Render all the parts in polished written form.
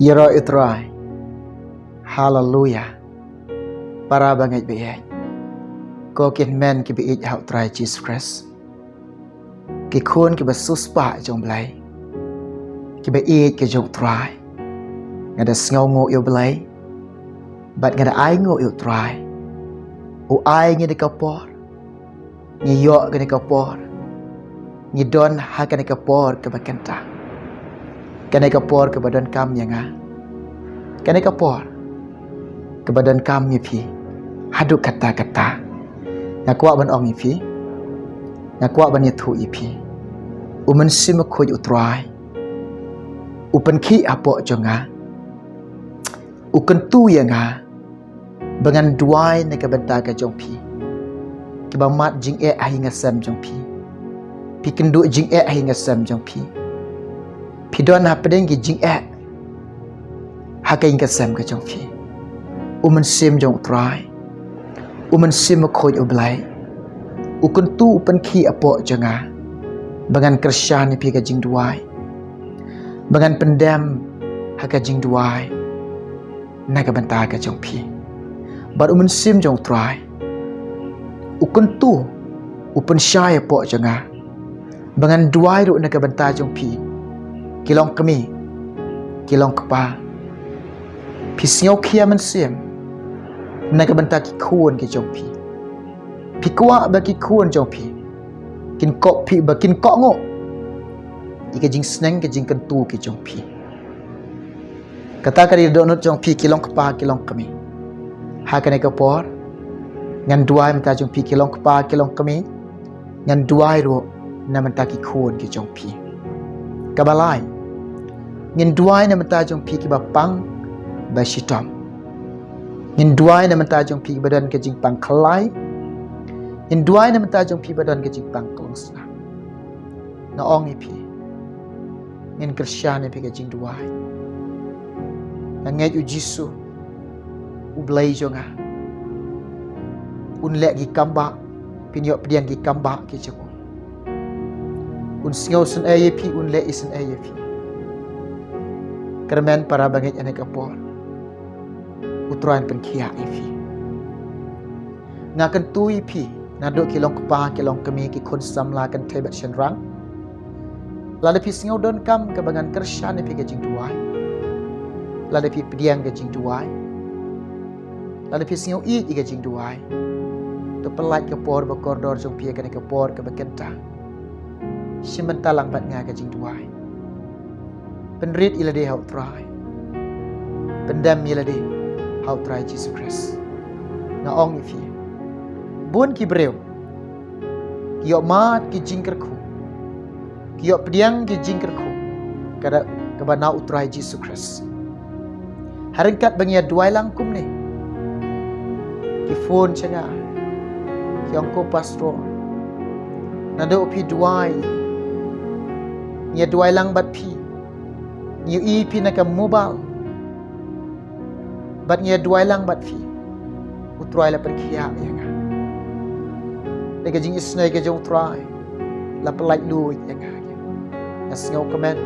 Yero itrai. Hallelujah. Para bangai biai. Ko kin men ki bi hau trai Jesus Christ. Ki khôn ki ba suspa jong blai. Ki ba ki jong trai. Ngada sngaw ngo yo blai. Bat ngada ai ngo yo trai. U ai ngi de kapor. Ngi yo ke de kapor. Ngi don ha ke de kapor ke bakenta. Ke de kapor ke badan kam yang Kene kapor ke badan kami pi haduk kata-kata nakwa ban ong pi nakwa ban yathu pi uman sim khoj utrai upan ki apo jonga ukan tu yanga bangan duai ne ke benta ka jong pi ke ba mat jing ahinga sam jong pi kendu jing ahinga sam jong pi don ha pedeng gi jing Hakai ingat sem ke jong pi. Uman sim jong try. Uman sim khoj oblai. Ukun tu upan ki apo janga. Bangan kersyani pi ka jing duai. Bangan pendam haka jing duai. Naga banta ka jong pi. Bar uman sim jong try. Ukun tu upan syai apo janga. Bangan duai ru naga banta jong pi. Kilong kami. Kilong kepa. Pisngau kia man sim. Naga banta ki khôn ki jong pi. Pi kwa ba ki khôn jong pi. Kin kok pi ba kin kok ngo. Ika jing sneng ke jing kentu ki jong pi. Kata kari donut jong pi kilong kepa kilong kami. Ha kane kapor. Ngan duai menta jong pi kilong kepa kilong kami. Ngan duai ro na menta ki khôn ki jong pi. Kabalai. Ngan duai na menta jong pi ki ba pang Bashitom. In duai na mentajong pi badan ke jing pang kelai. In duai na mentajong pi badan ke jing pang kelongsna. Na ong pi. In kersyane pi ke jing duai. Na ngai u Jisu. U blai jonga. Un lek gi kamba. Pinyok pedian gi kamba ki jeko. Un singau sen aye pi un lek isen aye pi. Kermen para bangit ane kapor. Utroan pen kia ifi. Ngakan tu ipi. Naduk kilong kepa kilong kami ki kun samla kan tebat shenrang. Lada pi singau don kam ke bangan kersyan ipi ke jing duai. Lada pi pediang ke jing duai. Lada pi singau ik ke jing duai. Tu pelait ke por berkordor jong pi ke por ke bekenta. Simentalang bat nga ke jing duai. Penrit ilade hau try. Pendam ilade hau try Jesus Christ. Na ong ifi. Bun ki breu. Kiok mat ki jingker ku. Kiok pediang ki jingker ku. Kada kabana utrai Jesus Christ. Haringkat bangia duai langkum ni. Ki phone changa. Kiong ko pastro. Nado pi duai. Nya duai lang bat pi. Nyu ipi na ka mobile. Bat nya duai lang bat fi. Utrai la perkia yang. Nega jing isnai ke jong try. La pelai lu yang. As ngau kemen.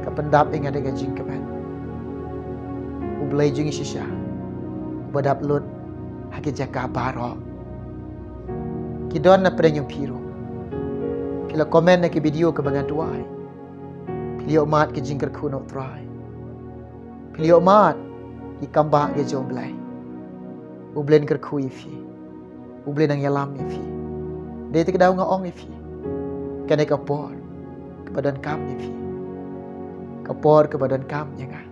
Ka pendap ing ada jing kemen. U blai jing shisha. Badap lut haki jaka baro. Kidon na preng yung piro. Kila komen na ki video ke bangan duai. Pilih mat ke jingkar kuno try. Pilih mat ki kamba ke jom blai. Ublen ker ku ifi. Ublen ang yalam ifi. Dei te kedaw nga ong ifi. Kane kapor ke badan kam ifi. Kapor ke badan kam nga.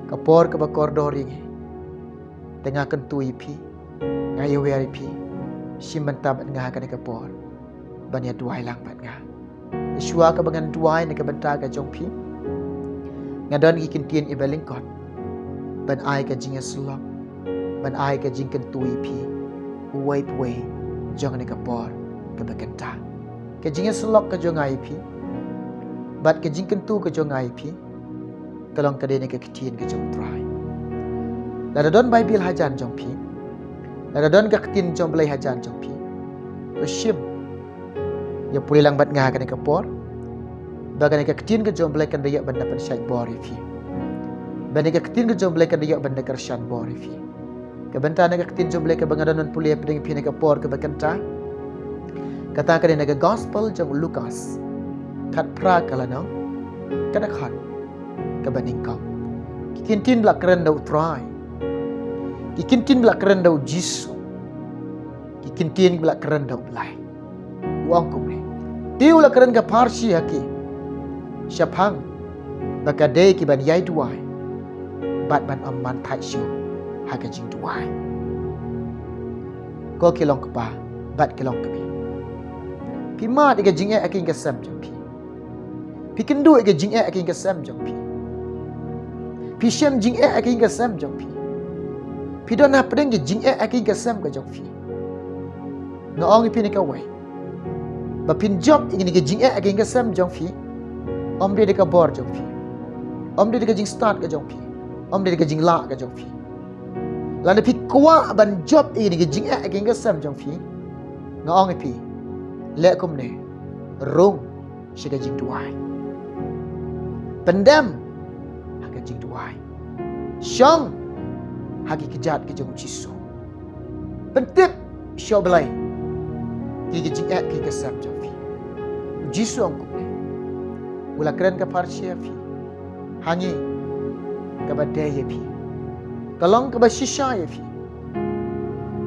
Kapor ke bakordor yang. Tengah kentu ifi. Ngayo wer ifi. Simenta bat nga kane kapor. Banya duai lang bat nga. Yeshua ke bangan duai na ke benta ke jong pi. Ngadon ki kintien ibelingkot. Ban ai ke jing slok. Ban ai ke jing kentu pi. Uwai puai jong ne kapor ke bekenta. Ke jing slok ke jong ai pi. Bat ke jing kentu ke jong ai pi. Tolong ke dene ke kitien ke jong try. Lada don Bible hajan jong pi. Lada don ke kitien jong belai hajan jong pi. Ushim ya pulih lang bat nga kane kapor. Bagan ka kitien ke jom belai kan dayak benda pen syait bor ifi. Bani ka ketin ke jom bleka dia benda kershan bor fi. Ka benta naga ketin jom bleka bangadanon pulia peding pi naga por ke bakanta. Kata ka naga gospel jom Lukas. Kat pra kala no. Kada khat. Ka baning kau. Kikintin blak keren dau try. Kikintin blak keren dau Jisu. Kikintin blak keren dau blai. Wang kum ni. Tiu la keren ka parsi haki. Syapang. Baka day ki ban yai duai. Bat ban amman thai shu. Haka jing duai. Ko kilong kepa. Bat kilong kepi. Pi ma ika jing akin ka sam jong pi. Pi kendu ika jing akin ka sam jong pi. Pi shem jing akin ka sam jong pi. Pi don hap deng jing akin ka sam ka jong pi. Noong pi ni ka wai. Ba pin job ingin ke jing akin ka sam jong pi. Om dia ka bor jong pi. Om dia ka jing start ka jong pi. Om dia ka jing la ka jong pi. Lan pi kwa ban job ingin ke jing akin ka sam jong pi. Noong pi le kum ne rong shi ka jing duai. Pendam haka jing duai. Syong haki kejat ke jong Jisu. Pentip syo belai. Ki jing ki ka sam jong pi. Jisu ang kum ne. Ula keren ka parsia fi. Hangi ka badai fi. Kalong ka ba shisha fi.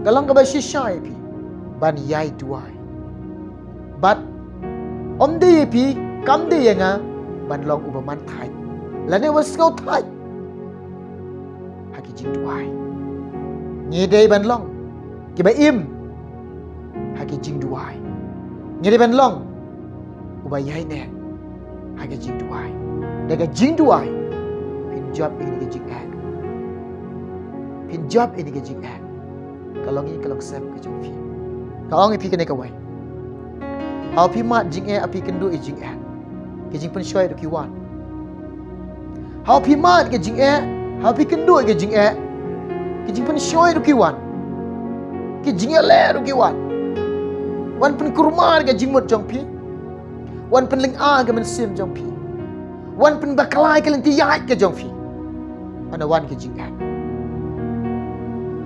Kalong ka ba shisha fi. Ban yai duai. But om de pi kam de nga ban long ubaman thai. La ne was ngau thai. Haki jing duai. Nge de ban long. Ki ba im. Haki jing duai. Nge de ban long. Uba yai ne. Haki jing duai. Daga jing duai. Pin job ini ke jing ak. Pin job ini ke jing ak. Kalong ini kalong sam ke jong fi. Kalong ini pi ke ne ka wai. Au pi mat jing api kendu jing ke jing pen shoy ki wan. Hau pi mat ke jing hau pi kendu ke jing ke jing pen shoy ki wan. Ke jing le ki wan. Wan pen kurma ke jing mot jong pi. Wan pen ling a ke men sim jong pi. Wan pen baklai ke lenti yai ke jong pi. Ana wan ke jing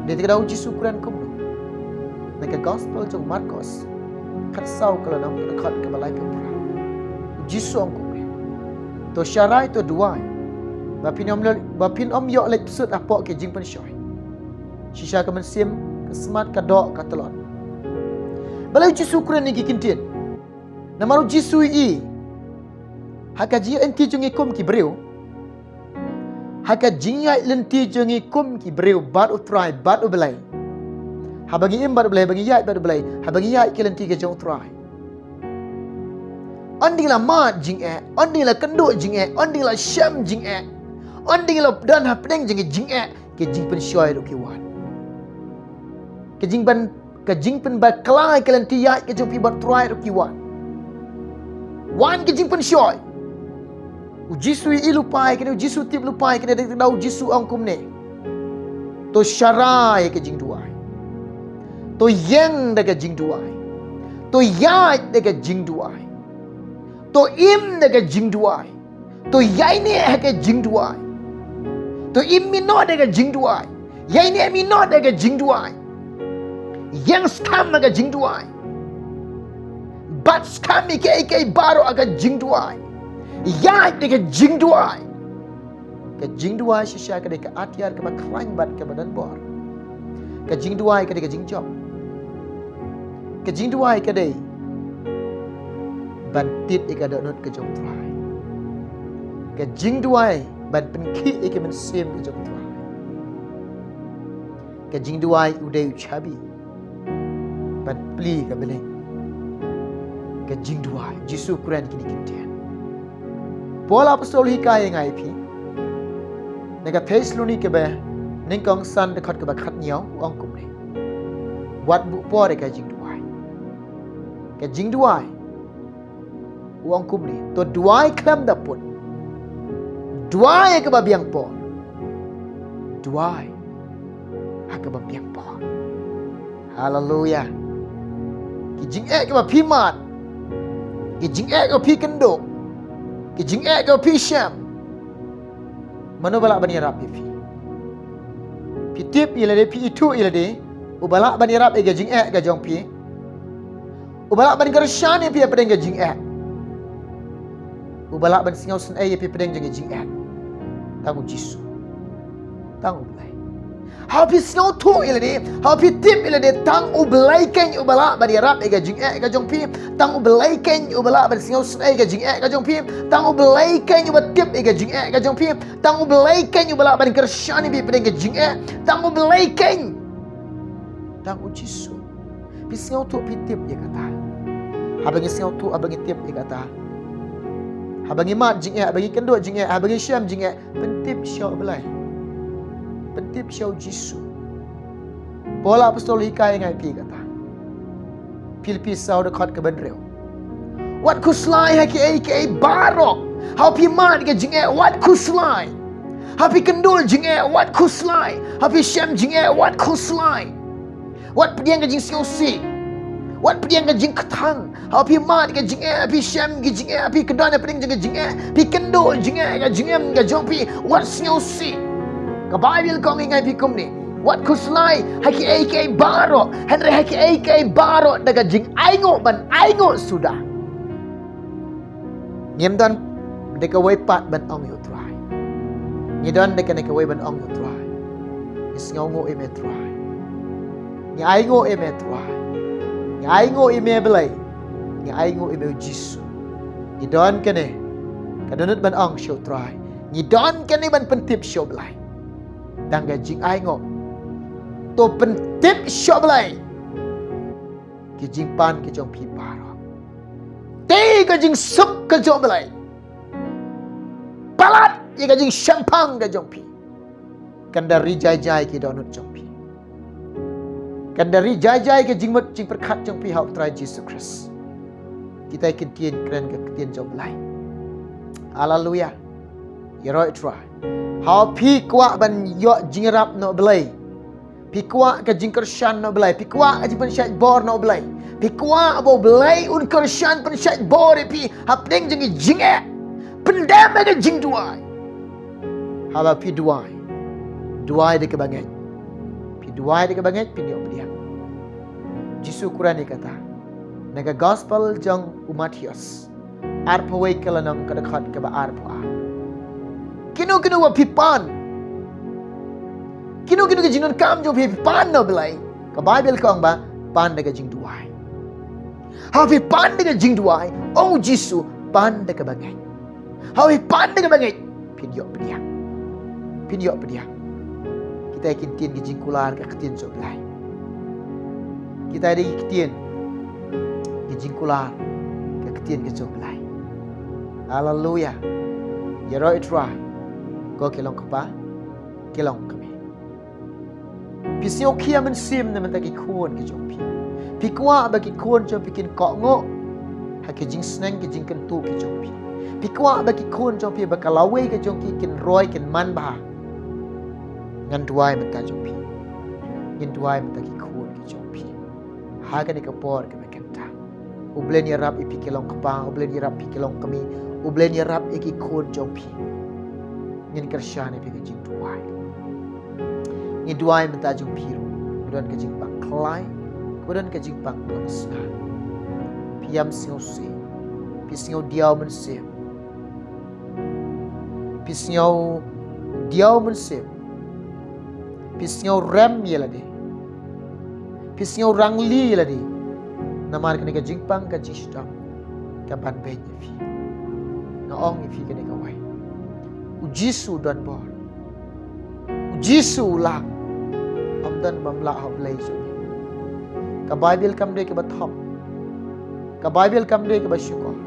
Dia tidak tahu Jisu Quran kum. Naka gospel jong Marcos. Kat sau kalau nam dekat ke balai pura. Jisu ang kum. To syarai to duai. Bapin om yo lek sut apok ke jing pen shoy. Shisha ke men sim ke smart ka dok ka telon. Balai Jisu Quran ni kintin. Namaru Jisu i. Haka ji enti jungi kum ki breu. Haka jingai lenti jungi kum ki breu bat utrai bat ubelai. Habagi im bat ubelai bagi yai bat ubelai. Habagi yai ke lenti ke jong utrai. Andi la mat jing andi la kendo jing andi la syam jing andi la dan hapdeng jing ke jing pen shoy ru ki wan. Ke jing pen bat klai ke lenti yai ke jong pi bat utrai ru ki wan. Wan ke jing pen shoy. Jisu i lupai kena Jisu tip lupai kena dak tahu Jisu ang kum ne. To syarai ke jing duai. To yang dak jing duai. To yai dak jing duai. To im dak jing duai. To yai ne ke jing duai. To im mi no dak jing duai. Yai ne mi no dak jing duai. Yang skam dak jing duai. Bat skam ke baro aga jing duai. Ya deka jing duai. Ke jing duai shisha ke deka atiar ke baklain bat ke badan bor. Ke jing duai ke deka jing job. Ke jing duai ke dei bantit ika donut ke jong trai. Ke jing duai ban penki ika men sim ke jong trai. Ke jing duai udai uchabi ban pli ke beleng. Ke jing duai Jisu Quran kini kintian. Paul apostol hikai ngai pi. Nega Thessaloni ke be ningkong san dekat ke bakat nyau ong kum ni. Wat bu po de ka jing duai. Ke jing duai. Ong kum ni to duai klam da pun. Duai ke ba biang po. Duai ha ke ba biang po. Hallelujah. Ki jing ke ba pi mat. Ki jing ke pi kendo. Ki jing ke pi syam. Mano balak bani rap pi. Pi tip ilade pi itu ilade. Ubalak bani rap ega jing ga jong pi. Ubalak bani gershani pi pedeng ga jing Ubalak ban singau sen pi pedeng jing Tangu Jisu. Tangu belai. Hau pi singau tu ilade, hau pi tip ilade tang ubelai ken ubalak bani rap ega jing ga jong pi. Tang ubelai ken ubalak ban singau sen ga jing ga jong pi. Tang ubelai ken ubat tip ega jing ga jong pi. Tang ubelai ken ubalak bani gershani pi pedeng ga jing Tang ubelai ken. Tangu Jisu. Pi singau tu pi tip ye kata. Habangi singau tu abangi tip ye kata. Habangi mat jing abangi kenduk jing habangi syam jing pentip syau belai. Pentip syau Jisu. Bola apostol hikai ngai pi kata. Pilpi sau dekat ke benreu. Wat kuslai haki barok. Hau pi mat ke jing wat kuslai. Hau pi kendul jing wat kuslai. Hau pi syam jing wat kuslai. Wat pediang ke jing siosi. Wat pediang ke jing ketang. Hau pi mat ke jing pi syam ke jing pi kedana peding ke jing pi kendul jing ke jong pi wat siosi. Ka Bible kong ingai pi kum ni. Wat kuslai haki baro. Henry haki baro daga jing aingo ban aingo sudah. Nyem dan deka wei pat ban ong yu try. Nyidan deka wei ban ong yu try. Isngau ngo ime try. Ni aingo ime try. Ni aingo ime belai. Ni aingo ime Jisu. Ni don kene. Kadonut ban ong show try. Ni don kene ban pentip show belai. Tangga jing aingo. To pentip show belai. Ki jing pan ki jong pi paro. Te ka jing sup ka jong belai. Palat ye ka jing champang ka jong pi. Kan dari jai ki donut jong pi. Kan dari jai ke jing mut jing perkat jong pi hau try Jesus Christ. Kita ikin tien keren ke tien jong belai. Haleluya. Ya roi try. Hau pi kuak ban yo jing rap no belai. Pi kuak ke jing kershan no belai. Pi kuak ke jing pensyat bor no belai. Pi kuak bo belai un kershan pensyat bor pi hapdeng jing pendam ke jing duai. Haba pi duai. Duai de ke bangai. Pi duai de ke bangai pi ni dia. Jisu Quran ni kata. Naga gospel jang Matius. Arpawai kelanang kedekat ke ba arpa. Kino wa pipan. Kino ke jinon kam jo pipan no belai. Ka Bible kong ba pan de ke jing duai. Ha pipan de ke jing duai. Oh Jisu pan de ke bangai. Ha pan de ke bangai. Pinyo dia. Pinyo dia. Kita ikin tien ke jing kular ke ketien jo belai. Kita ada ketien ke jing kular ke ketien ke jo belai. Haleluya. Ya roi try. Ko kelong kapa. Kelong kami. Pisio kia men sim na men taki kuon ke jong pi. Pi kwa ba ki kuon jong pikin kok ngo. Ha ke jing sneng ke jing kentu ke jong pi. Pi kwa ba ki kuon jong pi ba kalawe ke jong ki kin roi kin man ba. Ngan duai men ta jong pi. Ngan duai men taki kuon ke jong pi. Ha ka ni ka por ke mekenta. Ublen ya rap ipi kelong kapa, ublen ya rap pi kelong kami, ublen ya rap iki kuon jong pi. Ngan kersyane pi ke jing duai. Ni duai menta jung piru, kemudian ke jing pang kelai, kemudian ke jing pang langsna. Piam singau se, pi singau diau men se. Pi singau diau men se. Pi singau rem yelade. Pi singau rangli yelade. Namar ke jing pang ke jistam. Ke ban benye fi. Na ong fi ke ka wai. Ujisu dan bor. Ujisu lah. Amdan mamla hab lay so. Ka Bible kam de ke bathop. Ka Bible kam de ke basyukur.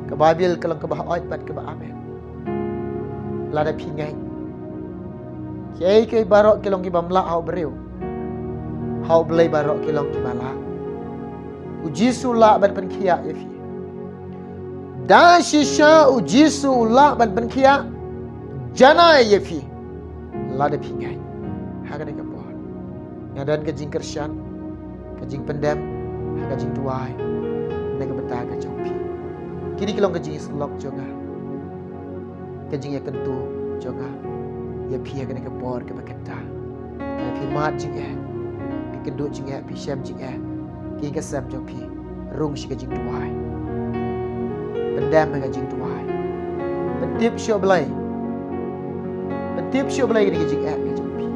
Ka Bible kalang ke bah ayat pat ke ba amen. Lada pingai. Kiai ke barok kelong ki bamla hau bereu. Hau belai barok kelong ki bala. Ujisu la ban pen kia yafi. Da shisha ujisu la ban pen kia. Jana yafi. Lada pingai. Haga ni kapor. Ngadan ke jing kersyan, ke jing pendam, haga jing tuai. Nega betah ke jompi. Kini kelong ke jing selok jonga. Ke jing ya kentu jonga ya pia kan ke por ke bakata ya pi mat jing pi kedut jing pi syam jing ki ke sam jong pi rung shi ke jing tuai pendam ke jing tuai pendip syo blai ke jing ke jong pi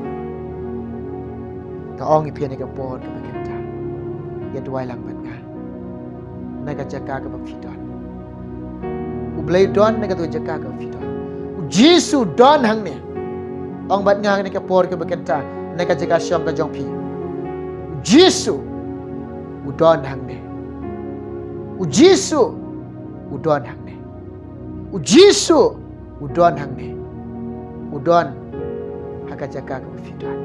ka ong pi ne ke por ke bakata ya tuai lang ban nga na ka jaka ke bafidon blai don ne ka tu jaka ke bafidon Jisu don hang ne ong bat ngang ne ka por ke bakata ne ka jaka syam ka jong pi Jisu udon hang ne Jisu udon hang ne Jisu udon hang ne udon haka jaka ka bafidon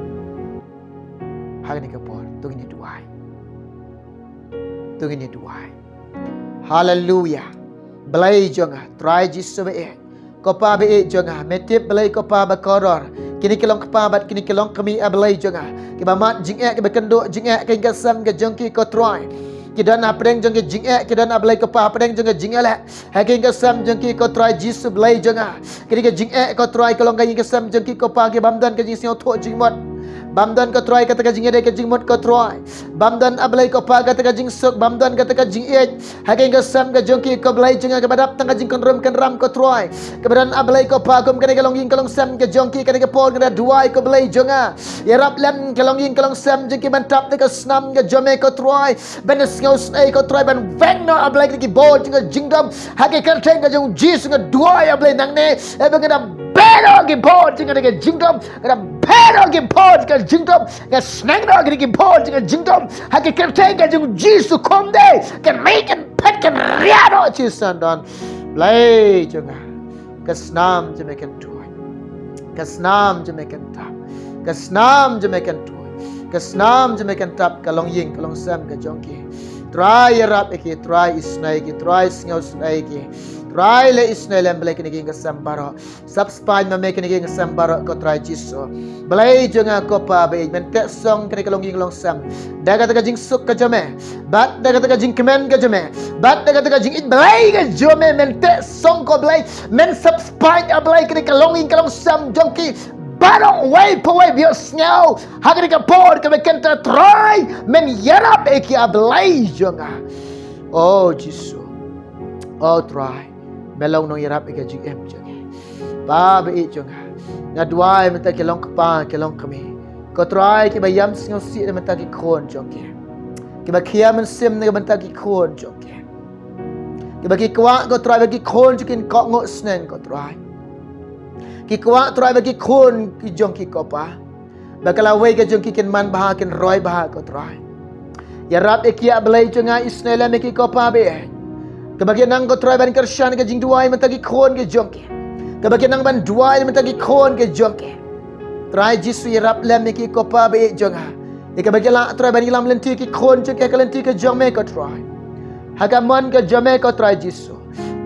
hang ne ka por tu ni duai hallelujah belai jonga try Jisu be kopa be jonga metip belai kopa ba koror kini kelong kapa bat kini kelong kami belai jonga ki ba mat jing ke bekenduk jing ke gasam ke jongki ko try ki dan apreng jong ke jing ki dan belai kopa apreng jong ke jing la hakin gasam jongki ko try Jisu belai jonga kini ke jing ko try kelong ke gasam jongki kopa ki bamdan ke jing sio tho jing mot bamdan ko try kata ka jing de ke jing mot ko try bamdan ablai ko pa kata ka jing sok bamdan kata ka jing hakin gasam ke jongki ko belai jonga ke badap tang ka jing kon ram ko try keberan ablai ko pa kum kene kelong yin kelong sam ke jongki kene ke pol kene duai ko belai jonga ya rap lam kelong yin kelong sam jongki bantap de ke snam ke jome ko try ben sngos ai ko try ban veng no ablai ki bol jinga jingdom hake kerteng ke jong Jisu ke duai ablai nang ne e bengena bero ki bol jinga de ke jingdom kada bero ki bol ke jingdom ke snang no ki bol jinga jingdom hake kerteng ke jong Jisu kom de ke make and pet ke riado Jisu don belai jonga Kesnam jemekan tuai, kesnam jemekan tap, kesnam jemekan tuai, kesnam jemekan tap kalong ying kalong sam ke jongki, try rap eki, try isnai ki, try singau isnai ki, try le isnai lem belai kini ke sam baro, subspan mame kini ke sam baro ko try Jisu, belai jonga kopa be mentek song kini kalong ying kalong sam, dah kata ka jing suk ke jome, bat dah kata ka jing kemen ke jome, bat dah kata ka jing it belai ke jome mentek song ko belai men subspan belai kini kalong ying kalong sam jongki barong way paway biar sngau hagri ka por ka bekenta try men yarap eki ablai jonga oh Jisu oh try melong nong yarap eki GM jonga ba be jonga ngadwai menta kelong kapa kelong kami ko try ki bayam sngau si menta ki khon jonga ki bakia men sim ne menta ki khon jonga ki bagi kwa ko try bagi khon jikin ko ngo sneng ko try ki kuat try bagi khun ki jong ki kopa bakala wei ke jong ki ken man bah ken roi bah ko try ya rap ekia belai jonga isnela me ki kopa be ke bagi nang ko try ban kershan ke jing duai mata ki khun ke jong ki ke bagi nang ban duai mata ki khun ke jong ki try Jisu ya rap lem me ki kopa be jonga ke bagi la try ban ilam lenti ki khun ke lenti ke jong me ko try hagamon ke jome ko try Jisu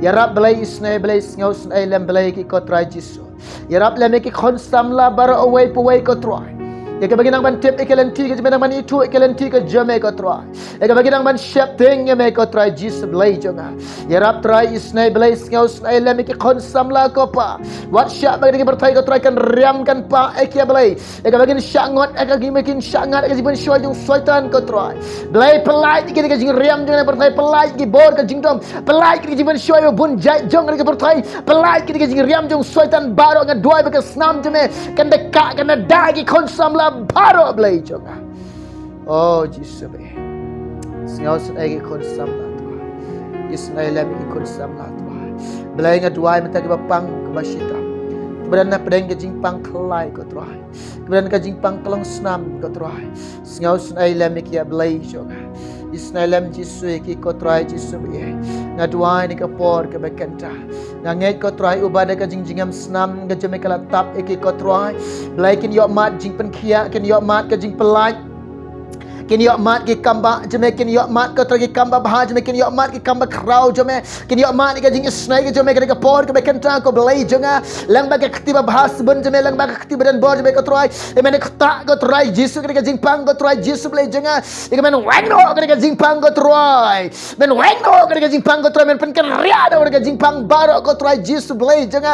ya rap belai isne belai ngau snai lem belai ki ko try Jisu ya rap lem ki khon samla bar away paway ko try ya ke bagi nang ban tip ekelenti ke jmenang ban itu ekelenti ke jome ko try ya ke bagi nang ban shep thing ya me ko try Jisu belai jonga ya rap try isne belai ngau snai lem ki khon samla ko pa wat syak bagi ki berthai ko try kan riam kan pa ekia belai ya ke bagi syak ngot ek gi makin syak ngat ke jibun syoi jong syaitan ko try belai pelai ki ke jing riam jong berthai pelai ki bor ke jingdom pelai ki jibun syoi bun jai jong ke berthai pelai ki ke jing riam jong syaitan baro ngat duai be ke snam jeme kan dekat kan dai ki khon samla baro belai jonga oh Jisu be singau sunai ki khon samla tu isnai lem ki khon samla tu belai ngat duai menta ki bapang ke basyita kemudian na pedeng ke jingpang kelai ko try kemudian ke jingpang kelong snam ko try singau sunai lem ki belai jonga isnai lem Jisu ki ko try Jisu be ngat duai ni ke por ke bekenta ngangai ko try ubada ke jingjingam snam ke jeme kala tap ki ko try belai kin yok mat jing pen khia kin yok mat ke jing pelai kini yok mat ki kamba jeme kini yok mat ko tragi kamba bah jeme kini yok mat ki kamba krau jeme kini yok mat ka jing snai ke jeme ka por ke kenta ko belai jonga lang ba ka khtiba bahas bun jeme lang ba ka khtiba dan bor jeme ko troy e mene khta ko troy jisu ka jing pang ko troy jisu belai jonga e men wang no ka jing pang ko troy men wang no ka jing pang ko troy men pen kan ria da ka jing pang baro ko troy jisu belai jonga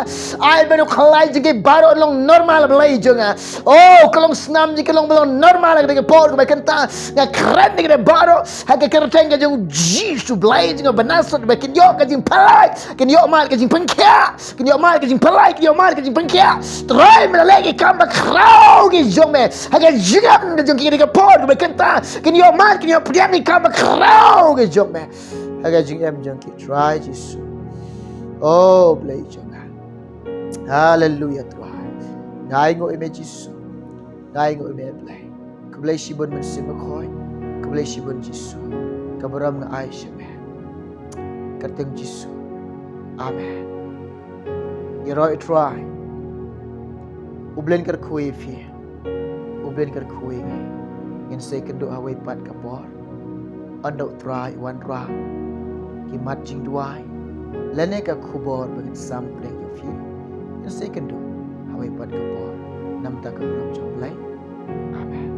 ai men khalai jige baro long normal belai jonga oh kalong snam ji kalong belong normal ka por ko kenta nga keren ni baro ha ka kerteng ka jing jisu belai jonga banasot ba kin yo ka jing palai kin yo mal ka jing pengkia kin yo mal ka jing palai kin yo mal ka jing pengkia troy men lagi kamba krau ki jome ha ka jingam ka jing ka por ko kenta kin yo mal kin yo priang ni kamba krau ki jome ha ka jing em jong ki try jisu oh belai jonga hallelujah Tuhan ngai ngo ime jisu ngai ngo ime belai ka belai shibon men sim khoi ka belai shibon jisu ka baram ngai shame kateng jisu amen yeroi try ublen kar khoi fi ublen kar khoi ngin se kendo hawai pat ka por ando try wan ra ki mat jing duai lene ka khubor bagin sam plek yo fi ngin se kendo hawai pat ka por nam ta ka ram chong lai amen